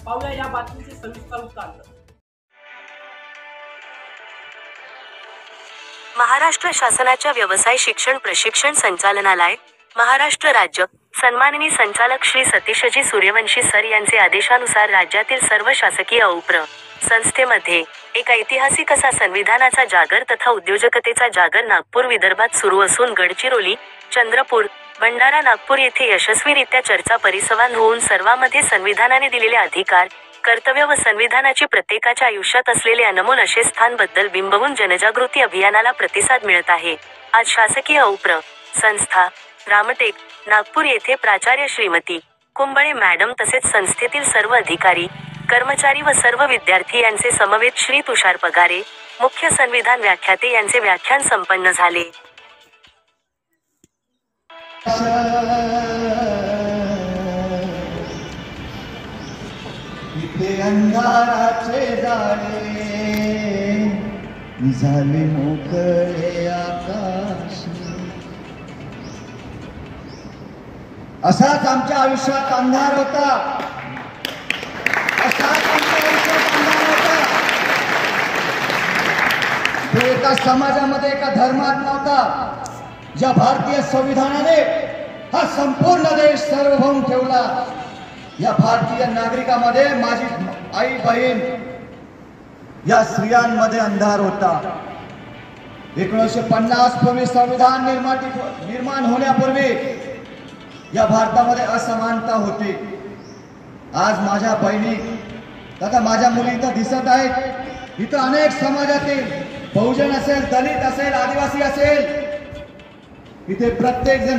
पाहूया या बातमीचे सविस्तर वृत्तांत। महाराष्ट्र शासनाच्या व्यवसाय शिक्षण प्रशिक्षण संचालनालय, महाराष्ट्र राज्य, सन्माननीय संचालक श्री सतीशजी सूर्यवंशी सर यांचे आदेशानुसार राज्यातील सर्व शासकीय औप्र संस्थेमध्ये एक ऐतिहासिक असा संविधानाचा जागर तथा उद्योजकतेचा जागर नागपूर विदर्भात सुरू असून गडचिरोली, चंद्रपूर, भंडारा नागपूर येथे यशस्वीरित्या चर्चा परिसंवाद होऊन सर्वांमध्ये संविधानाने दिलेले अधिकार, कर्तव्य व संविधानाची प्रत्येकाच्या आयुष्यात असलेले अनमोल असे स्थान बद्दल बिंबवून जनजागृती अभियानाला प्रतिसाद मिळत आहे। आज शासकीय औप्र संस्था रामटेक नागपूर येथे प्राचार्य श्रीमती कुंबळे मॅडम तसेच संस्थेतील सर्व अधिकारी, कर्मचारी व सर्व विद्यार्थी यांचे समवेत श्री तुषार पगारे, मुख्य संविधान व्याख्याते यांचे व्याख्यान संपन्न झाले। इथे अंधाराचे जाळे झाले मोकळे आकाश। असाच आमच्या आयुष्यात अंधार होता, असाच आमच्या आयुष्यात अंधार होता। तो एका समाजामध्ये एका धर्मात नव्हता। ज्या भारतीय संविधानाने हा संपूर्ण देश सार्वभौम ठेवला, या भारतीय नागरिकांमध्ये माझी आई बहीण या स्त्रियांमध्ये अंधार होता। 1950 पूर्वी संविधान निर्माण होण्यापूर्वी या भारतामध्ये असमानता होती। आज माझ्या बहिणी तथा माझ्या मुली इथं दिसत आहेत। इथं अनेक समाजातील बहुजन असेल, दलित असेल, आदिवासी असेल, इथे प्रत्येक जण